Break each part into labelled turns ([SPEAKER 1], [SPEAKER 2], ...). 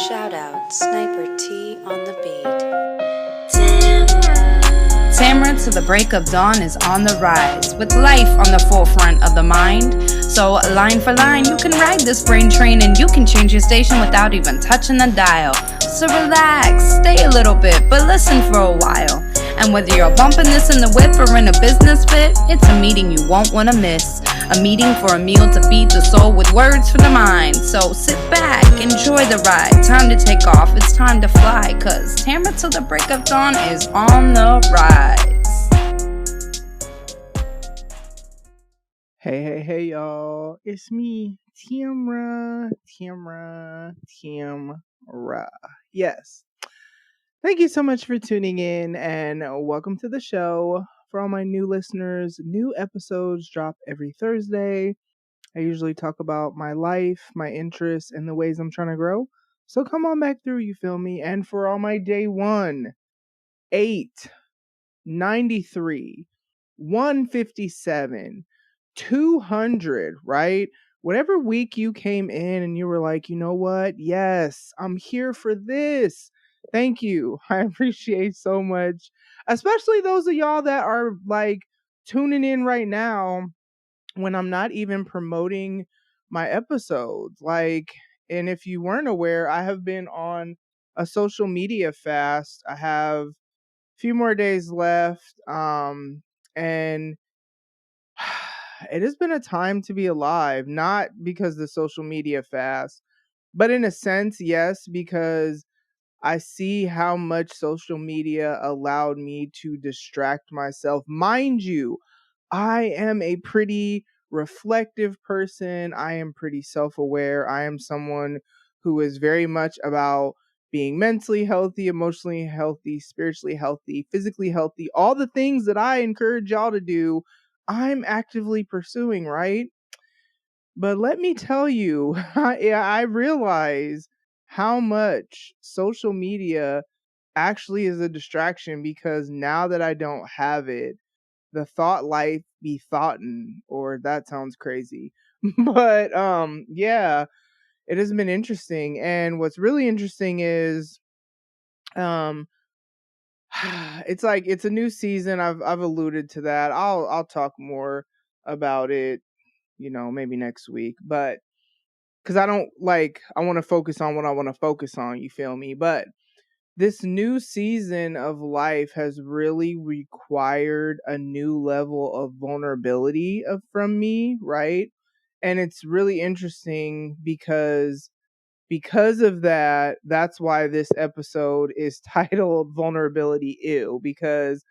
[SPEAKER 1] Shout out Sniper T on the beat.
[SPEAKER 2] Tamara to the break of dawn is on the rise, with life on the forefront of the mind. So line for line, you can ride this brain train and you can change your station without even touching the dial. So relax, stay a little bit, but listen for a while. And whether you're bumping this in the whip or in a business fit, it's a meeting you won't want to miss. A meeting for a meal to feed the soul with words for the mind. So sit back, enjoy the ride. Time to take off, it's time to fly. Cause Tamara till the break of dawn is on the rise.
[SPEAKER 3] Hey, y'all. It's me, Tamara. Yes. Thank you so much for tuning in and welcome to the show. For all my new listeners, new episodes drop every Thursday. I usually talk about my life, my interests, and the ways I'm trying to grow. So come on back through, you feel me? And for all my day 1, 8, 93, 157, 200, right? Whatever week you came in and you were like, you know what? Yes, I'm here for this. Thank you. I appreciate so much. Especially those of y'all that are like tuning in right now when I'm not even promoting my episodes. Like, and if you weren't aware, I have been on a social media fast. I have a few more days left. And it has been a time to be alive, not because the social media fast, but in a sense, yes, because I see how much social media allowed me to distract myself. Mind you, I am a pretty reflective person. I am pretty self-aware. I am someone who is very much about being mentally healthy, emotionally healthy, spiritually healthy, physically healthy. All the things that I encourage y'all to do, I'm actively pursuing, right? But let me tell you, I realize how much social media actually is a distraction because now that I don't have it, the thought life be thoughtin', or that sounds crazy. But yeah, it has been interesting. And what's really interesting is um it's like it's a new season. I've alluded to that. I'll talk more about it, maybe next week. But because I want to focus on what I want to focus on, you feel me? But this new season of life has really required a new level of vulnerability from me, right? And it's really interesting because of that, that's why this episode is titled Vulnerability Ew, because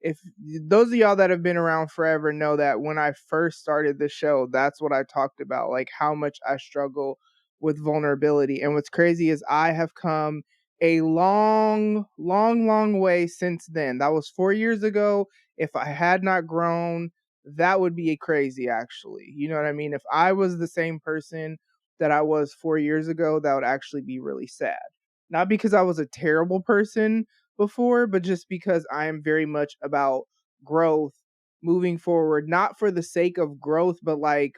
[SPEAKER 3] if those of y'all that have been around forever know that when I first started the show, that's what I talked about, like how much I struggle with vulnerability. And what's crazy is I have come a long way since then. That was 4 years ago. If I had not grown, that would be crazy, actually. You know what I mean? If I was the same person that I was 4 years ago, that would actually be really sad. Not because I was a terrible person before, but just because I am very much about growth, moving forward, not for the sake of growth, but like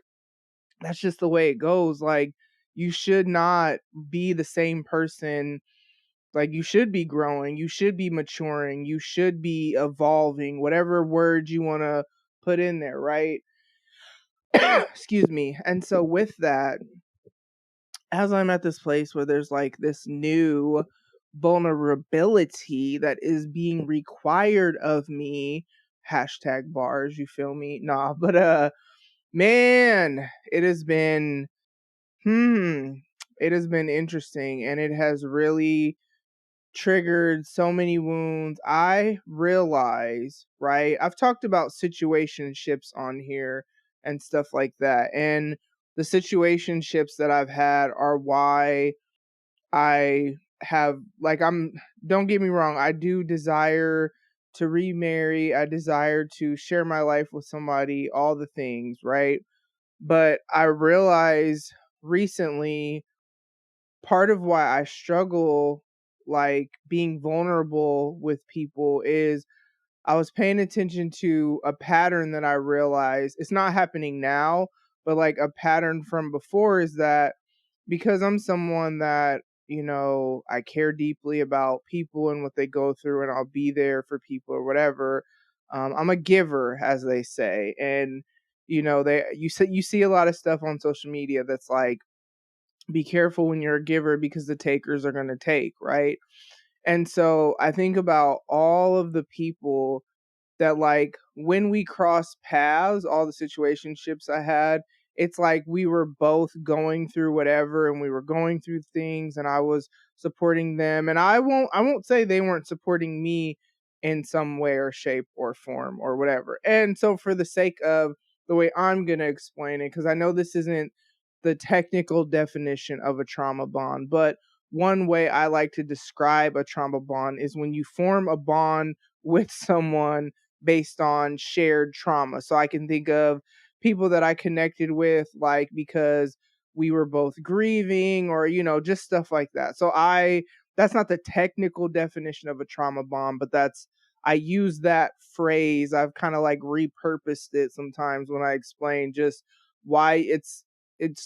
[SPEAKER 3] that's just the way it goes. Like you should not be the same person. Like you should be growing, you should be maturing, you should be evolving, whatever word you want to put in there, right? Excuse me. And so with that, as I'm at this place where there's like this new vulnerability that is being required of me, hashtag bars, you feel me? Nah, but man, it has been it has been interesting, and it has really triggered so many wounds. I realize, right? I've talked about situationships on here and stuff like that. And the situationships that I've had are why I have, like, don't get me wrong, I do desire to remarry. I desire to share my life with somebody, all the things, right? But I realize recently part of why I struggle like being vulnerable with people is I was paying attention to a pattern that I realized it's not happening now, but like a pattern from before is that because I'm someone that, I care deeply about people and what they go through, and I'll be there for people or whatever. I'm a giver, as they say. And you see a lot of stuff on social media that's like, be careful when you're a giver because the takers are going to take, right? And so I think about all of the people that, like, when we crossed paths, all the situationships I had, it's like we were both going through whatever, and we were going through things, and I was supporting them, and I won't say they weren't supporting me in some way or shape or form or whatever. And so for the sake of the way I'm going to explain it, because I know this isn't the technical definition of a trauma bond, but one way I like to describe a trauma bond is when you form a bond with someone based on shared trauma. So I can think of people that I connected with, like, because we were both grieving, or, just stuff like that. So that's not the technical definition of a trauma bond, but I use that phrase. I've kind of like repurposed it sometimes when I explain just why it's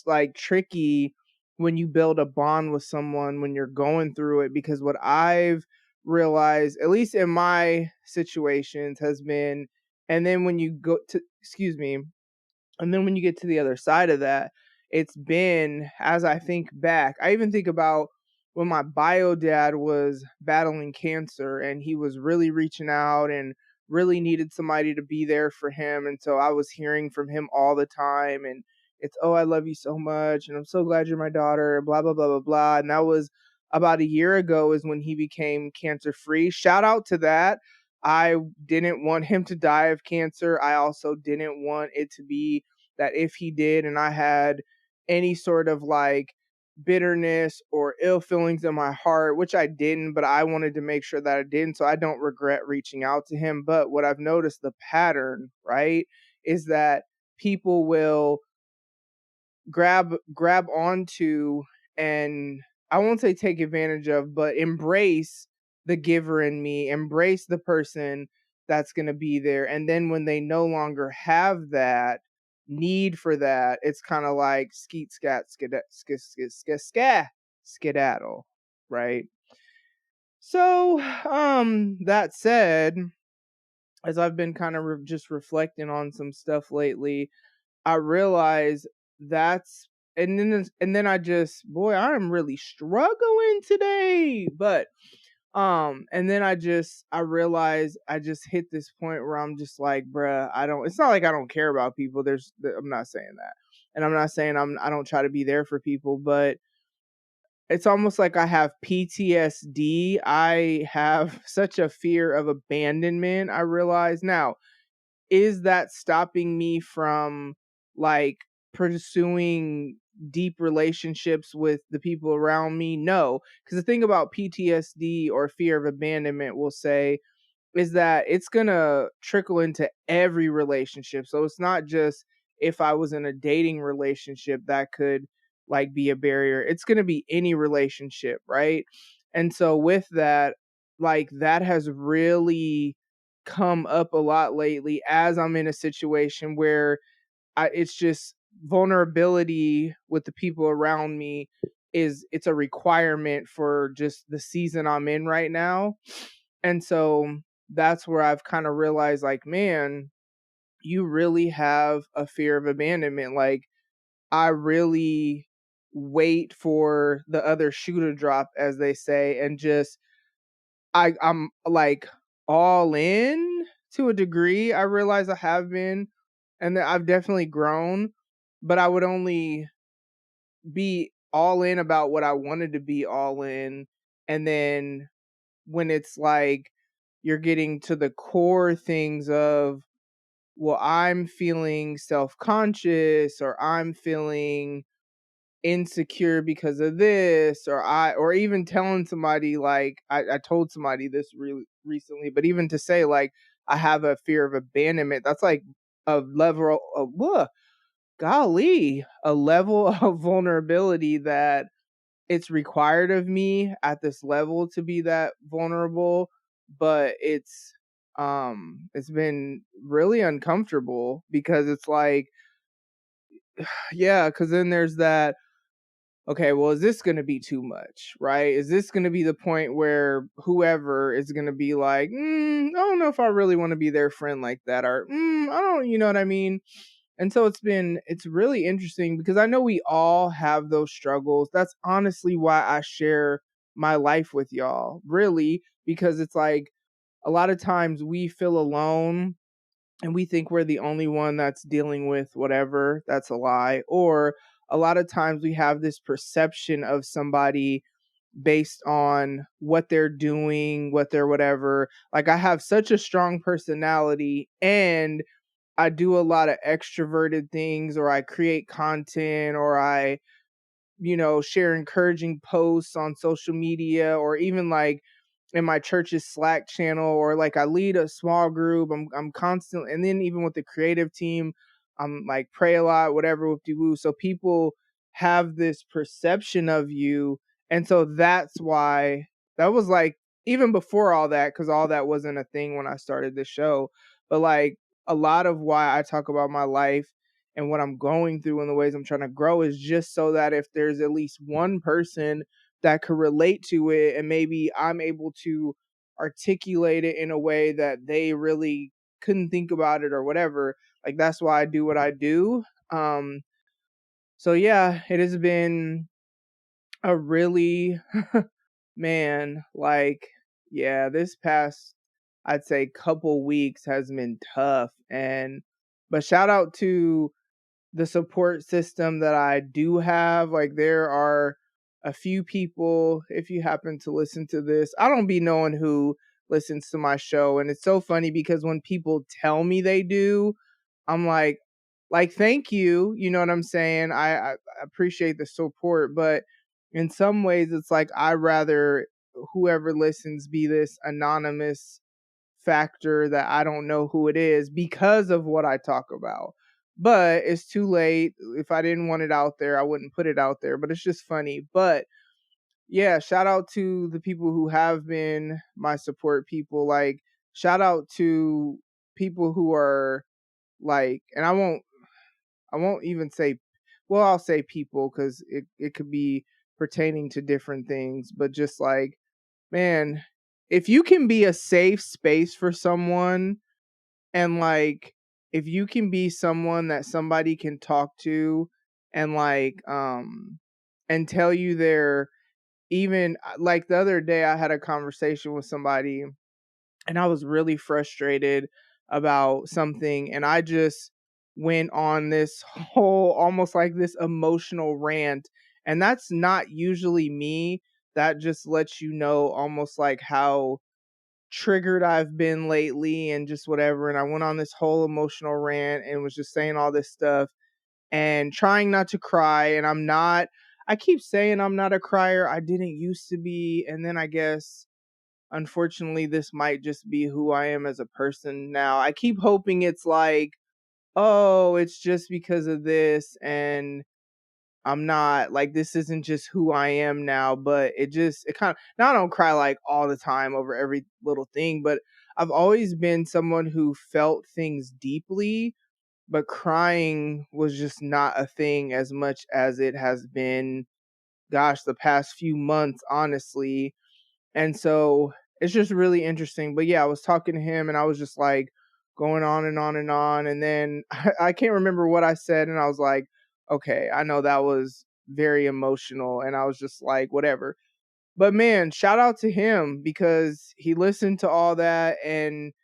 [SPEAKER 3] like tricky when you build a bond with someone when you're going through it, because what I've realized, at least in my situations, has been, and then when you go to, excuse me, and then when you get to the other side of that, it's been, as I think back, I even think about when my bio dad was battling cancer and he was really reaching out and really needed somebody to be there for him. And so I was hearing from him all the time. And it's, oh, I love you so much. And I'm so glad you're my daughter, blah, blah, blah, blah, blah. And that was about a year ago is when he became cancer free. Shout out to that. I didn't want him to die of cancer. I also didn't want it to be that if he did and I had any sort of like bitterness or ill feelings in my heart, which I didn't, but I wanted to make sure that I didn't. So I don't regret reaching out to him. But what I've noticed, the pattern, right, is that people will grab onto, and I won't say take advantage of, but embrace the giver in me, embrace the person that's going to be there. And then when they no longer have that need for that, it's kind of like skeet scat skedaddle, right? So that said, as I've been kind of just reflecting on some stuff lately, I realize that's, and then I just, boy, I'm really struggling today. But and then I realize I just hit this point where I'm just like, bruh, it's not like I don't care about people. I'm not saying that. And I'm not saying I don't try to be there for people, but it's almost like I have PTSD. I have such a fear of abandonment, I realize now. Is that stopping me from like pursuing deep relationships with the people around me? No, because the thing about PTSD or fear of abandonment, will say, is that it's gonna trickle into every relationship. So it's not just if I was in a dating relationship that could like be a barrier. It's gonna be any relationship, right? And so with that, like, that has really come up a lot lately as I'm in a situation where it's just vulnerability with the people around me it's a requirement for just the season I'm in right now. And so that's where I've kind of realized, like, man, you really have a fear of abandonment. Like, I really wait for the other shoe to drop, as they say, and just I'm like all in to a degree. I realize I have been, and that I've definitely grown, but I would only be all in about what I wanted to be all in. And then when it's like you're getting to the core things of, well, I'm feeling self-conscious, or I'm feeling insecure because of this, or even telling somebody, like, I told somebody this really recently, but even to say, like, I have a fear of abandonment, that's like a level of, golly, a level of vulnerability that it's required of me at this level to be that vulnerable. But it's been really uncomfortable, because it's like, yeah, because then there's that, okay, well, is this going to be too much, right? Is this going to be the point where whoever is going to be like, I don't know if I really want to be their friend like that, or I don't, you know what I mean? And so it's really interesting because I know we all have those struggles. That's honestly why I share my life with y'all, really, because it's like a lot of times we feel alone and we think we're the only one that's dealing with whatever. That's a lie. Or a lot of times we have this perception of somebody based on what they're doing, what they're whatever. Like I have such a strong personality and I do a lot of extroverted things, or I create content, or I, share encouraging posts on social media, or even like in my church's Slack channel, or like I lead a small group. I'm constantly, and then even with the creative team, I'm like pray a lot, whatever, whoop de woo. So people have this perception of you, and so that's why that was like even before all that, because all that wasn't a thing when I started the show. But like a lot of why I talk about my life and what I'm going through and the ways I'm trying to grow is just so that if there's at least one person that could relate to it, and maybe I'm able to articulate it in a way that they really couldn't think about it or whatever. Like that's why I do what I do. So yeah, it has been a really man, like yeah, this past I'd say couple weeks has been tough, and but shout out to the support system that I do have. Like there are a few people, if you happen to listen to this, I don't be knowing who listens to my show. And it's so funny because when people tell me they do, I'm like, thank you. You know what I'm saying? I appreciate the support, but in some ways it's like I rather whoever listens be this anonymous factor that I don't know who it is because of what I talk about. But it's too late. If I didn't want it out there, I wouldn't put it out there. But it's just funny. But yeah, shout out to the people who have been my support people. Like, shout out to people who are like, and I won't even say, well, I'll say people because it could be pertaining to different things, but just like, man, if you can be a safe space for someone, and like if you can be someone that somebody can talk to, and like and tell you they're even like the other day I had a conversation with somebody and I was really frustrated about something, and I just went on this whole almost like this emotional rant, and that's not usually me. That just lets you know almost like how triggered I've been lately and just whatever. And I went on this whole emotional rant and was just saying all this stuff and trying not to cry. And I keep saying I'm not a crier. I didn't used to be. And then I guess, unfortunately, this might just be who I am as a person now. I keep hoping it's like, oh, it's just because of this. And I'm not like this isn't just who I am now, but it kind of now I don't cry like all the time over every little thing, but I've always been someone who felt things deeply, but crying was just not a thing as much as it has been, gosh, the past few months, honestly. And so it's just really interesting. But yeah, I was talking to him and I was just like going on and on and on. And then I can't remember what I said. And I was like, okay, I know that was very emotional. And I was just like, whatever. But man, shout out to him because he listened to all that and,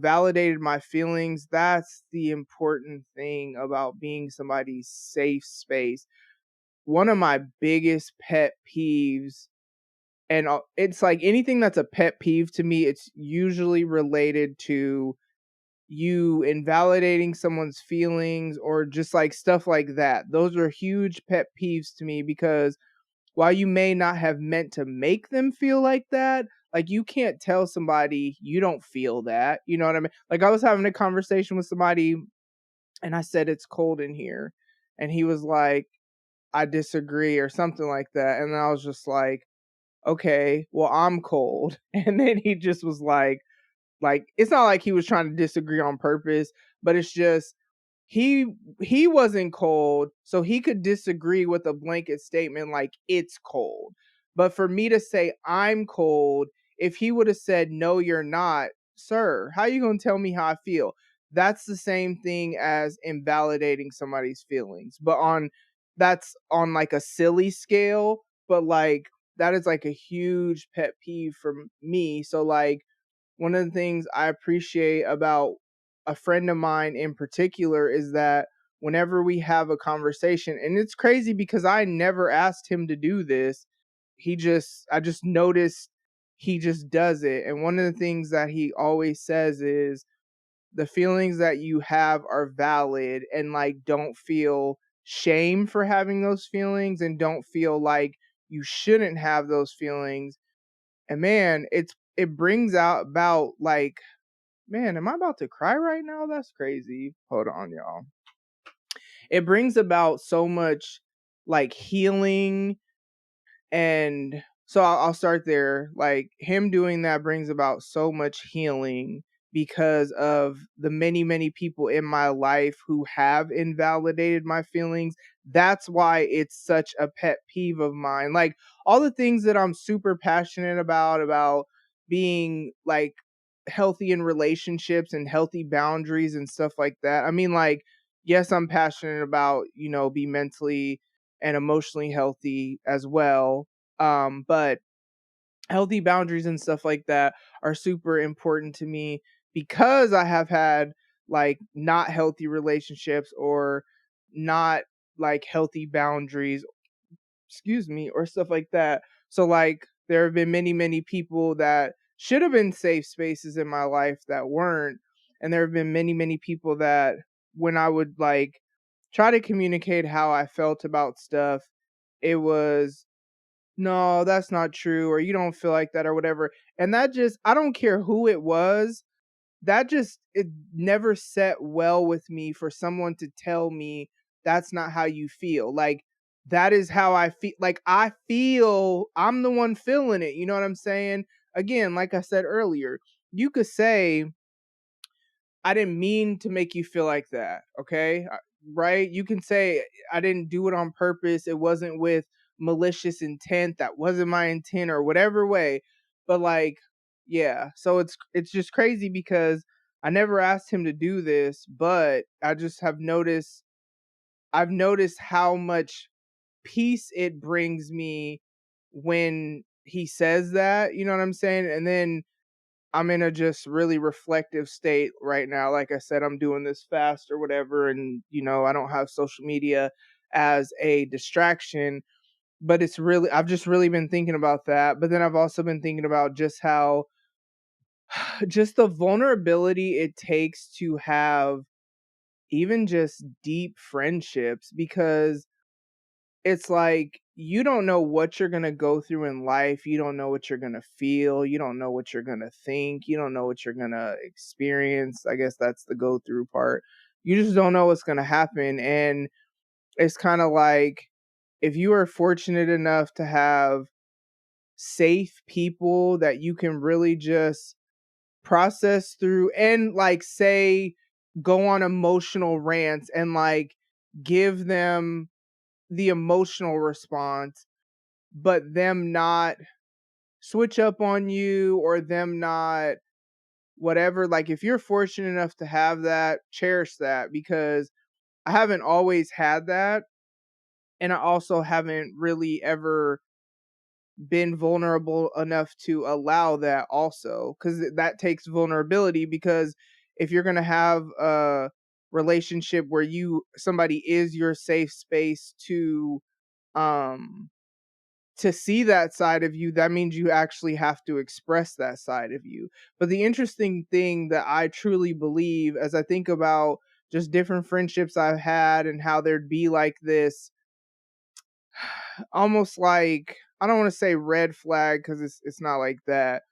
[SPEAKER 3] validated my feelings. That's the important thing about being somebody's safe space. One of my biggest pet peeves, and it's like anything that's a pet peeve to me, it's usually related to you invalidating someone's feelings or just like stuff like that. Those are huge pet peeves to me because while you may not have meant to make them feel like that, like you can't tell somebody you don't feel that. You know what I mean? Like I was having a conversation with somebody and I said it's cold in here. And he was like, I disagree or something like that. And I was just like, okay, well, I'm cold. And then he just was like, it's not like he was trying to disagree on purpose, but it's just he wasn't cold, so he could disagree with a blanket statement like it's cold. But for me to say I'm cold, if he would have said no you're not, sir, how you going to tell me how I feel? That's the same thing as invalidating somebody's feelings. But that's on like a silly scale, but like that is like a huge pet peeve for me. So like one of the things I appreciate about a friend of mine in particular is that whenever we have a conversation, and it's crazy because I never asked him to do this, I just noticed he just does it. And one of the things that he always says is the feelings that you have are valid, and like don't feel shame for having those feelings and don't feel like you shouldn't have those feelings. And man, it brings out about like, man, am I about to cry right now? That's crazy. Hold on, y'all. It brings about so much like healing. And so I'll start there. Like him doing that brings about so much healing because of the many, many people in my life who have invalidated my feelings. That's why it's such a pet peeve of mine. Like all the things that I'm super passionate about being like healthy in relationships and healthy boundaries and stuff like that. I mean, like, yes, I'm passionate about, be mentally and emotionally healthy as well. But healthy boundaries and stuff like that are super important to me because I have had like not healthy relationships or not like healthy boundaries, excuse me, or stuff like that. So like there have been many, many people that should have been safe spaces in my life that weren't. And there have been many, many people that when I would like try to communicate how I felt about stuff, it was, no, that's not true, or you don't feel like that, or whatever. And that just, I don't care who it was, that just, it never set well with me for someone to tell me that's not how you feel. Like, that is how I feel. Like, I feel I'm the one feeling it. You know what I'm saying? Again, like I said earlier, you could say, I didn't mean to make you feel like that. Okay. Right. You can say, I didn't do it on purpose. It wasn't with malicious intent. That wasn't my intent or whatever way. But like, yeah. So it's just crazy because I never asked him to do this, but I just I've noticed how much peace it brings me when he says that, you know what I'm saying? And then I'm in a just really reflective state right now. Like I said, I'm doing this fast or whatever. And, I don't have social media as a distraction, but I've just really been thinking about that. But then I've also been thinking about just how, just the vulnerability it takes to have even just deep friendships, because it's like you don't know what you're going to go through in life. You don't know what you're going to feel. You don't know what you're going to think. You don't know what you're going to experience. I guess that's the go through part. You just don't know what's going to happen. And it's kind of like if you are fortunate enough to have safe people that you can really just process through and like say go on emotional rants and like give them the emotional response, but them not switch up on you or them not whatever. Like if you're fortunate enough to have that, cherish that, because I haven't always had that. And I also haven't really ever been vulnerable enough to allow that also, because that takes vulnerability. Because if you're going to have a relationship where somebody is your safe space um to see that side of you, that means you actually have to express that side of you. But the interesting thing that I truly believe, as I think about just different friendships I've had and how there'd be like this almost like, I don't want to say red flag because it's not like that,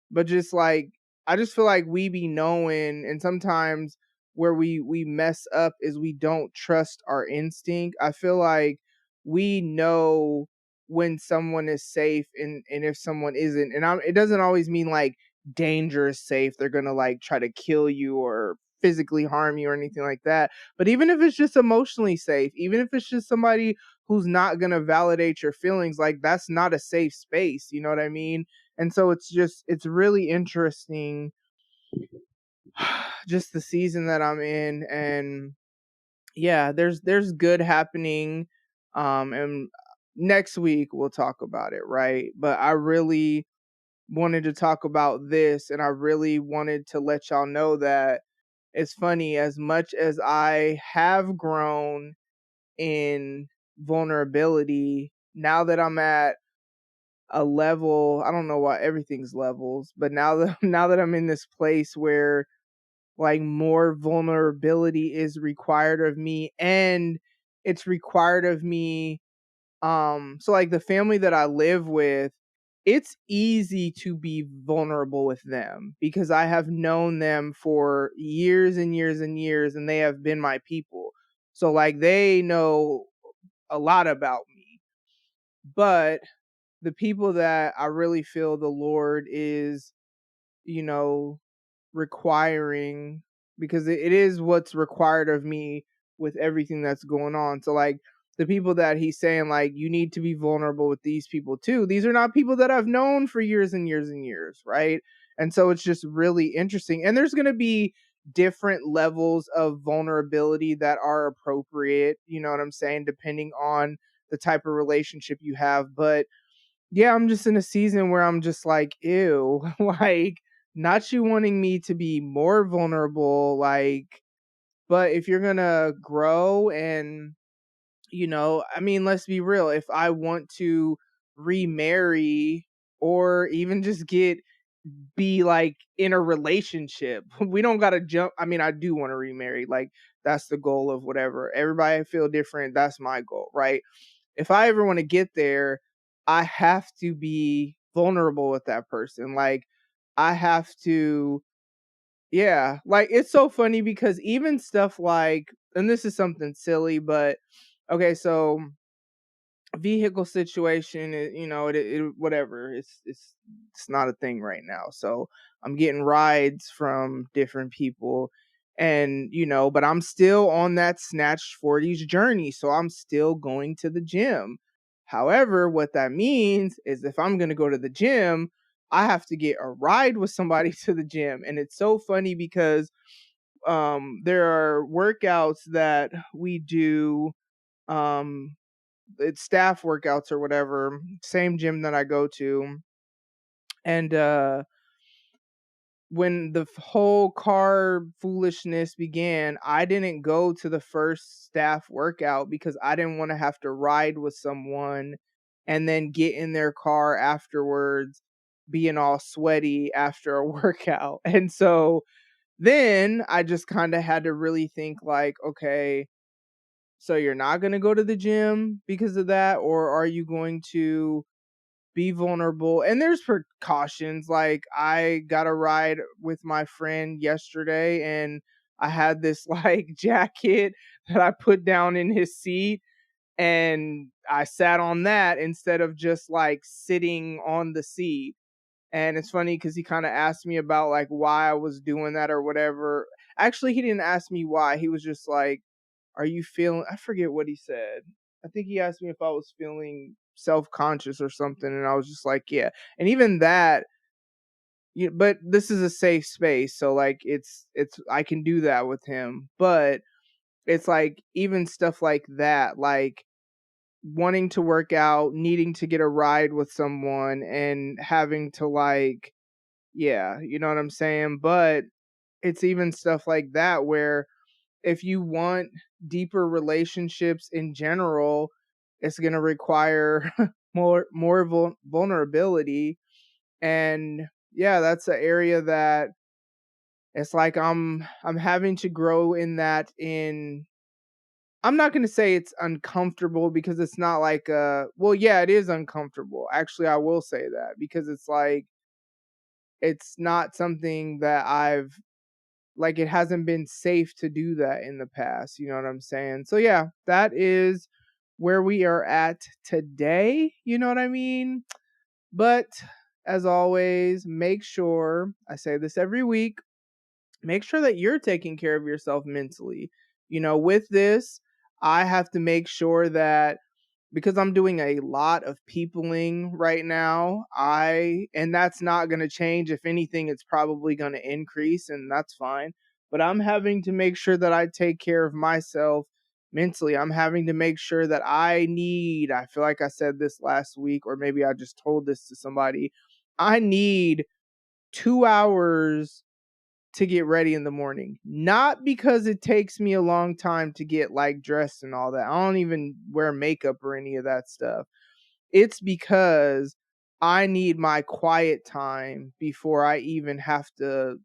[SPEAKER 3] but just like I just feel like we be knowing, and sometimes where we mess up is we don't trust our instinct. I feel like we know when someone is safe and if someone isn't, and it doesn't always mean like dangerous safe. They're gonna like try to kill you or physically harm you or anything like that. But even if it's just emotionally safe, even if it's just somebody who's not going to validate your feelings, like that's not a safe space. You know what I mean? And so it's really interesting just the season that I'm in. And yeah, there's good happening. And next week we'll talk about it, right? But I really wanted to talk about this, and I really wanted to let y'all know that it's funny, as much as I have grown in vulnerability, now that I'm at a level, I don't know why everything's levels, but now that I'm in this place where like more vulnerability is required of me, and it's required of me, so like the family that I live with, it's easy to be vulnerable with them because I have known them for years and years and years, and they have been my people. So like they know a lot about me. But the people that I really feel the Lord is, you know, requiring, because it is what's required of me with everything that's going on. So like the people that he's saying, like, you need to be vulnerable with these people too. These are not people that I've known for years and years and years, right? And so it's just really interesting. And there's going to be different levels of vulnerability that are appropriate, you know what I'm saying, depending on the type of relationship you have. But yeah, I'm just in a season where I'm just like, ew, like, not you wanting me to be more vulnerable, like, but if you're gonna grow and, I mean, let's be real. If I want to remarry or even just be like in a relationship, we don't gotta jump. I mean, I do want to remarry. Like, that's the goal of whatever. Everybody feel different. That's my goal, right? If I ever want to get there, I have to be vulnerable with that person. Like, I have to, yeah. Like, it's so funny because even stuff like, and this is something silly, but okay, so vehicle situation, it whatever. It's not a thing right now. So I'm getting rides from different people, and but I'm still on that snatched 40s journey. So I'm still going to the gym. However, what that means is if I'm going to go to the gym, I have to get a ride with somebody to the gym. And it's so funny because there are workouts that we do, um it's staff workouts or whatever, same gym that I go to. And when the whole car foolishness began, I didn't go to the first staff workout because I didn't want to have to ride with someone and then get in their car afterwards being all sweaty after a workout. And so then I just kind of had to really think like, okay, so you're not going to go to the gym because of that, or are you going to be vulnerable? And there's precautions. Like, I got a ride with my friend yesterday, and I had this like jacket that I put down in his seat, and I sat on that instead of just like sitting on the seat. And it's funny because he kind of asked me about like why I was doing that or whatever. Actually, he didn't ask me why. He was just like, are you feeling, I forget what he said. I think he asked me if I was feeling self-conscious or something, and I was just like, yeah. And even that, but this is a safe space, so like it's I can do that with him. But it's like even stuff like that, like wanting to work out, needing to get a ride with someone and having to like, yeah, you know what I'm saying? But it's even stuff like that where if you want deeper relationships in general, it's going to require more vulnerability. And yeah, that's an area that it's like I'm having to grow in that. In I'm not going to say it's uncomfortable because it's not like well, yeah, it is uncomfortable. Actually, I will say that because it's like it's not something that I've, like, it hasn't been safe to do that in the past, you know what I'm saying? So yeah, that is where we are at today, you know what I mean? But as always, make sure, I say this every week, make sure that you're taking care of yourself mentally. With this, I have to make sure that, because I'm doing a lot of peopling right now, and that's not going to change. If anything, it's probably going to increase, and that's fine. But I'm having to make sure that I take care of myself mentally. I'm having to make sure that I feel like I said this last week, or maybe I just told this to somebody. I need 2 hours to get ready in the morning. Not because it takes me a long time to get like dressed and all that. I don't even wear makeup or any of that stuff. It's because I need my quiet time before I even have to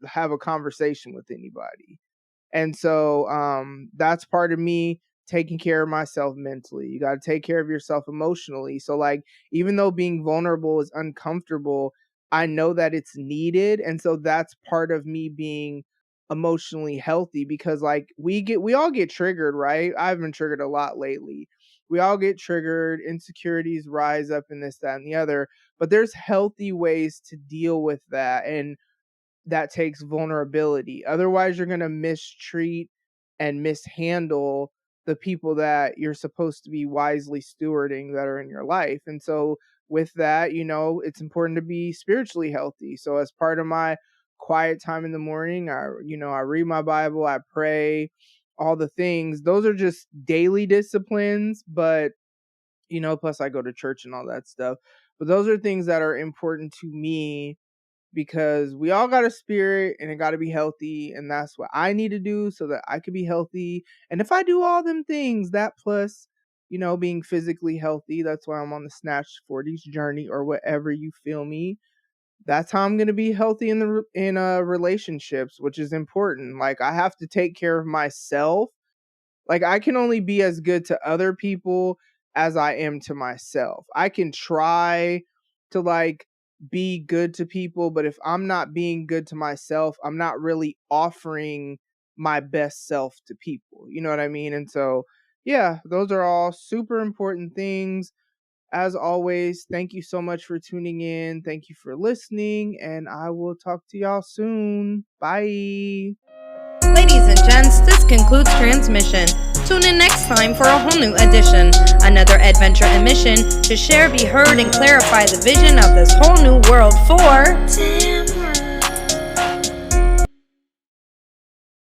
[SPEAKER 3] have a conversation with anybody. And so that's part of me taking care of myself mentally. You got to take care of yourself emotionally. So like, even though being vulnerable is uncomfortable, I know that it's needed. And so that's part of me being emotionally healthy, because like we all get triggered, right? I've been triggered a lot lately. We all get triggered, insecurities rise up in this, that, and the other, but there's healthy ways to deal with that. And that takes vulnerability. Otherwise, you're going to mistreat and mishandle the people that you're supposed to be wisely stewarding that are in your life. And so, with that, it's important to be spiritually healthy. So, as part of my quiet time in the morning, I read my Bible, I pray, all the things. Those are just daily disciplines, but plus I go to church and all that stuff. But those are things that are important to me, because we all got a spirit and it got to be healthy, and that's what I need to do so that I could be healthy. And if I do all them things, that plus being physically healthy, that's why I'm on the Snatch 40s journey, or whatever, you feel me. That's how I'm going to be healthy in relationships, which is important. Like, I have to take care of myself. Like, I can only be as good to other people as I am to myself. I can try to like be good to people, but if I'm not being good to myself, I'm not really offering my best self to people. You know what I mean? And so, yeah, those are all super important things. As always, thank you so much for tuning in. Thank you for listening, and I will talk to y'all soon. Bye.
[SPEAKER 2] Ladies and gents, this concludes transmission. Tune in next time for a whole new edition. Another adventure and mission to share, be heard, and clarify the vision of this whole new world for